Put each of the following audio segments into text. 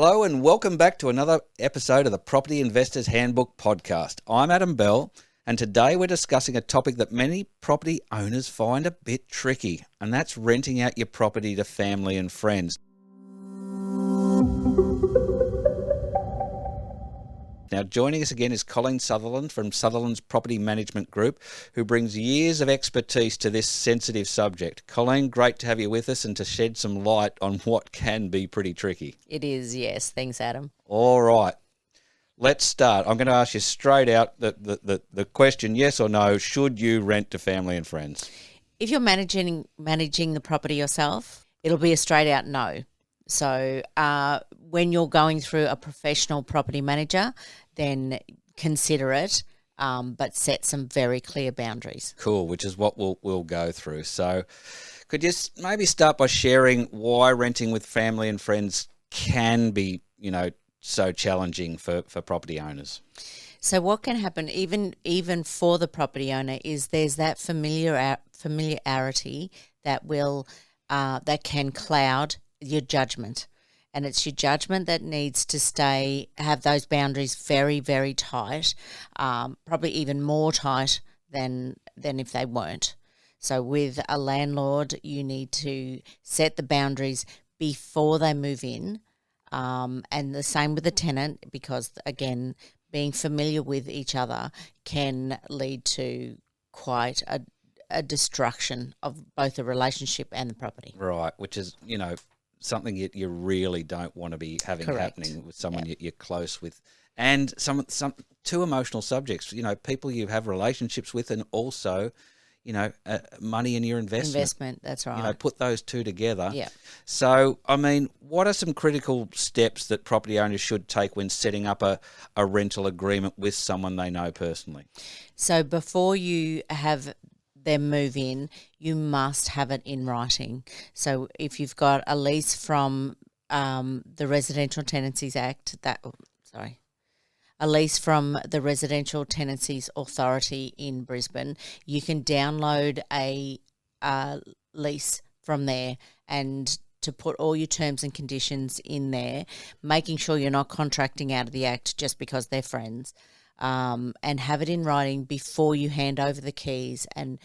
Hello and welcome back to another episode of the Property Investors Handbook Podcast. I'm Adam Bell, and today we're discussing a topic that many property owners find a bit tricky, and that's renting out your property to family and friends. Now, joining us again is Colleen Sutherland from Sutherland's Property Management Group, who brings years of expertise to this sensitive subject. Colleen, great to have you with us and to shed some light on what can be pretty tricky. It is, yes. Thanks, Adam. All right. Let's start. I'm going to ask you straight out the question, yes or no, should you rent to family and friends? If you're managing the property yourself, it'll be a straight out no. So when you're going through a professional property manager, then consider it, but set some very clear boundaries. Cool, which is what we'll go through. So could you maybe start by sharing why renting with family and friends can be, so challenging for property owners? So what can happen even for the property owner is there's that familiarity that that can cloud your judgment, and it's your judgment that needs to have those boundaries very, very tight, probably even more tight than if they weren't. So with a landlord, you need to set the boundaries before they move in, and the same with the tenant, because again, being familiar with each other can lead to quite a destruction of both the relationship and the property. Right, which is, something you really don't want to be having Correct. happening with someone you're close with. And some two emotional subjects, people you have relationships with, and also, money in your investment. That's right. Put those two together. Yeah. So, what are some critical steps that property owners should take when setting up a rental agreement with someone they know personally? So before you have them move in, you must have it in writing. So if you've got a lease from the Residential Tenancies Act, a lease from the Residential Tenancies Authority in Brisbane, you can download a lease from there and to put all your terms and conditions in there, making sure you're not contracting out of the Act just because they're friends. And have it in writing before you hand over the keys, and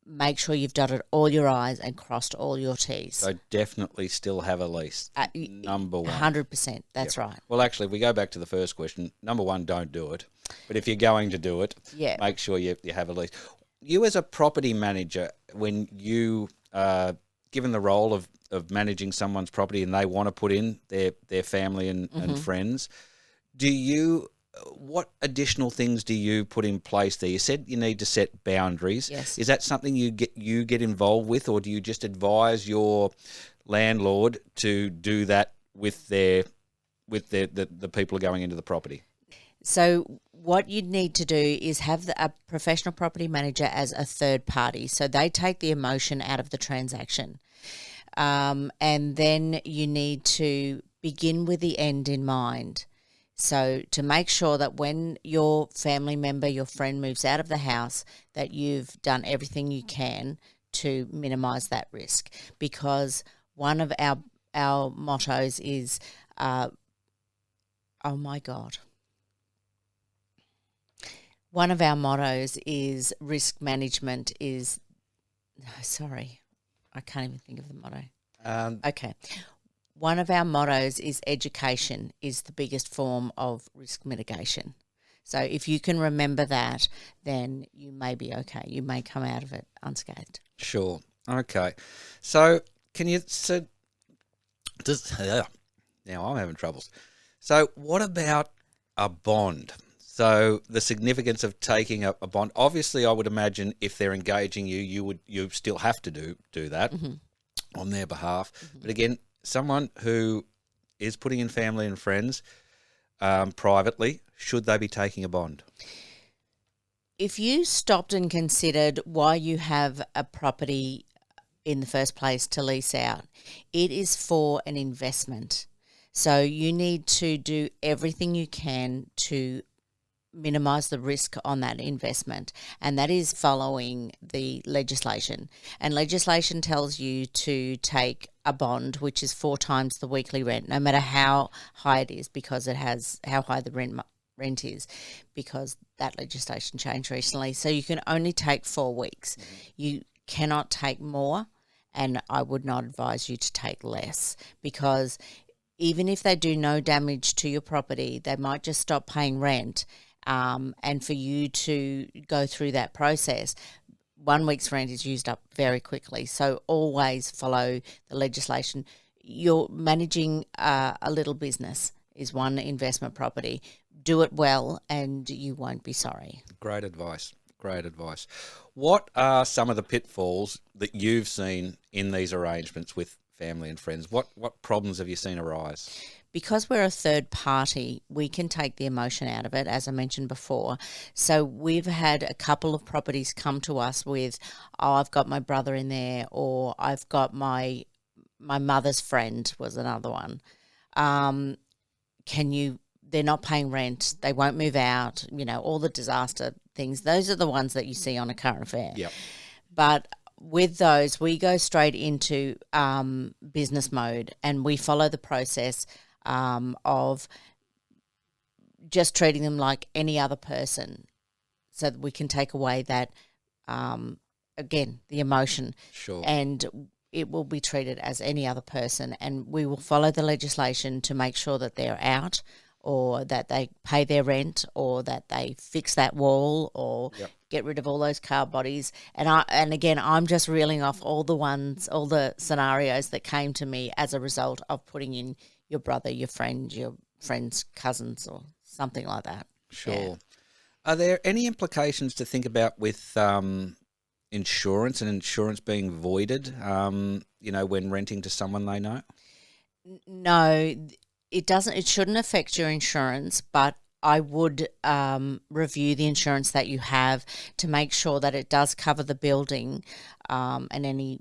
make sure you've dotted all your I's and crossed all your T's. So definitely still have a lease. Number one. 100%, that's right. Well, actually, if we go back to the first question, number one, don't do it. But if you're going to do it, make sure you have a lease. You as a property manager, when you given the role of managing someone's property and they want to put in their family and friends, what additional things do you put in place there? You said you need to set boundaries. Yes. Is that something you get involved with, or do you just advise your landlord to do that with the people going into the property? So what you need to do is have a professional property manager as a third party. So they take the emotion out of the transaction. And then you need to begin with the end in mind. So to make sure that when your family member, your friend moves out of the house, that you've done everything you can to minimise that risk. Because one of our mottos is, one of our mottos is risk management is, I can't even think of the motto. Okay. One of our mottos is education is the biggest form of risk mitigation. So if you can remember that, then you may be okay. You may come out of it unscathed. Sure. Okay. So now I'm having troubles. So what about a bond? So the significance of taking a bond, obviously I would imagine if they're engaging you still have to do that on their behalf. But again, someone who is putting in family and friends privately, should they be taking a bond? If you stopped and considered why you have a property in the first place to lease out, it is for an investment. So you need to do everything you can to minimise the risk on that investment, and that is following the legislation. And legislation tells you to take a bond, which is 4 times the weekly rent, no matter how high it is, because it has how high the rent is, because that legislation changed recently. So you can only take 4 weeks. You cannot take more, and I would not advise you to take less, because even if they do no damage to your property, they might just stop paying rent. And for you to go through that process, 1 week's rent is used up very quickly. So always follow the legislation. You're managing a little business is one investment property. Do it well and you won't be sorry. Great advice. Great advice. What are some of the pitfalls that you've seen in these arrangements with family and friends? What problems have you seen arise? Because we're a third party, we can take the emotion out of it, as I mentioned before. So we've had a couple of properties come to us with, I've got my brother in there, or I've got my mother's friend was another one. They're not paying rent, they won't move out, all the disaster things. Those are the ones that you see on A Current Affair. Yep. But with those, we go straight into business mode, and we follow the process of just treating them like any other person, so that we can take away that, again, the emotion. Sure. And it will be treated as any other person, and we will follow the legislation to make sure that they're out, or that they pay their rent, or that they fix that wall, or get rid of all those car bodies. And again, I'm just reeling off all the scenarios that came to me as a result of putting in your brother, your friend's cousins, or something like that. Sure. Yeah. Are there any implications to think about with insurance and insurance being voided, when renting to someone they know? No, it doesn't. It shouldn't affect your insurance, but I would review the insurance that you have to make sure that it does cover the building and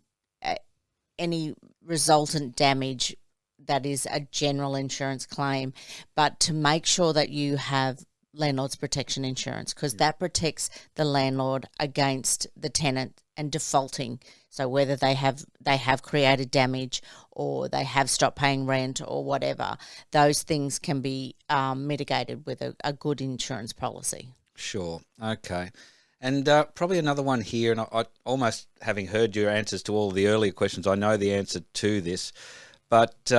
any resultant damage that is a general insurance claim, but to make sure that you have landlord's protection insurance, because that protects the landlord against the tenant and defaulting. So whether they have created damage, or they have stopped paying rent, or whatever, those things can be mitigated with a good insurance policy. Sure. Okay. And probably another one here, and I almost, having heard your answers to all the earlier questions, I know the answer to this, but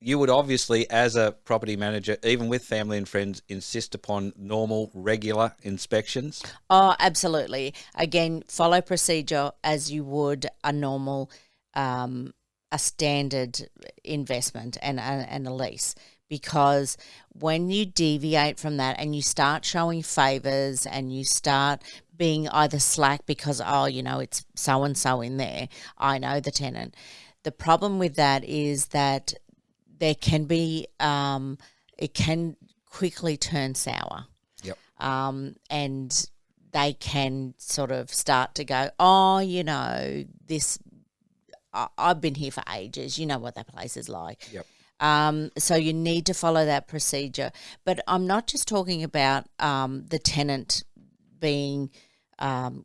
you would obviously, as a property manager, even with family and friends, insist upon normal, regular inspections? Oh, absolutely. Again, follow procedure as you would a normal, a standard investment and a lease. Because when you deviate from that and you start showing favours and you start being either slack because, it's so-and-so in there, I know the tenant. The problem with that is that there can be, it can quickly turn sour. Yep. And they can sort of start to go, this, I've been here for ages, you know what that place is like. Yep. So you need to follow that procedure. But I'm not just talking about the tenant being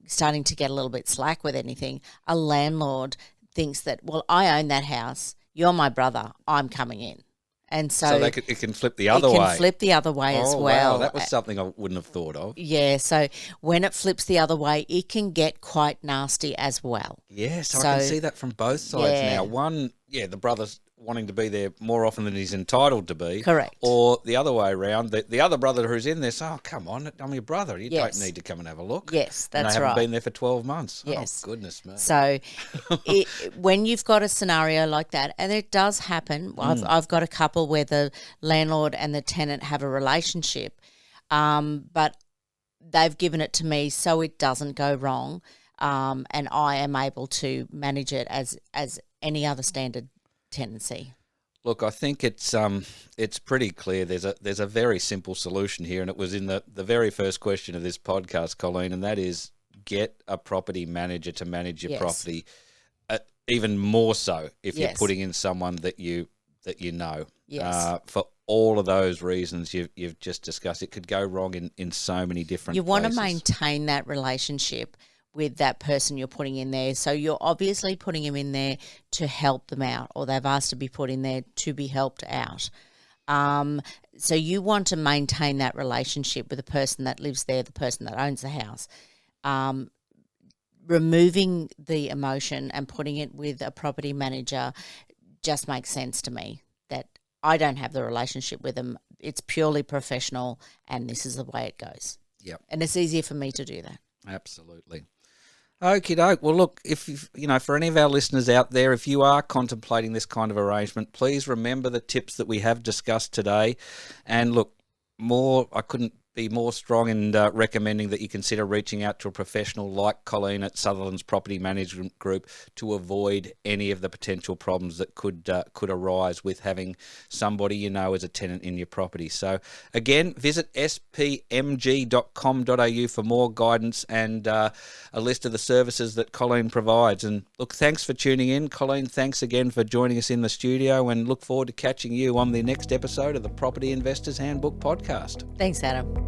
starting to get a little bit slack with anything. A landlord thinks that, well, I own that house, you're my brother, I'm coming in. And so it can flip the other way. It can flip the other way as well. Wow, that was something I wouldn't have thought of. Yeah, so when it flips the other way, it can get quite nasty as well. Yes, so I can see that from both sides now. One, the brother's wanting to be there more often than he's entitled to be. Correct. Or the other way around, the other brother who's in there says, oh, come on, I'm your brother. You don't need to come and have a look. Yes, that's right. And they haven't been there for 12 months. Yes. Oh, goodness me. So when you've got a scenario like that, and it does happen, I've got a couple where the landlord and the tenant have a relationship, but they've given it to me so it doesn't go wrong, and I am able to manage it as any other standard tenancy. Look, I think it's pretty clear. There's a very simple solution here, and it was in the very first question of this podcast, Colleen, and that is get a property manager to manage your property. Even more so if you're putting in someone that you know. Yes. For all of those reasons you've just discussed. It could go wrong in so many different You want places. to maintain that relationship with that person you're putting in there. So you're obviously putting them in there to help them out, or they've asked to be put in there to be helped out. So you want to maintain that relationship with the person that lives there, the person that owns the house. Removing the emotion and putting it with a property manager just makes sense to me, that I don't have the relationship with them. It's purely professional, and this is the way it goes. Yep. And it's easier for me to do that. Absolutely. Okie doke. Well, look, if for any of our listeners out there, if you are contemplating this kind of arrangement, please remember the tips that we have discussed today. And look, I couldn't be more strong in recommending that you consider reaching out to a professional like Colleen at Sutherland's Property Management Group to avoid any of the potential problems that could arise with having somebody as a tenant in your property. So again, visit spmg.com.au for more guidance and a list of the services that Colleen provides. And look, thanks for tuning in. Colleen, thanks again for joining us in the studio, and look forward to catching you on the next episode of the Property Investors Handbook Podcast. Thanks, Adam.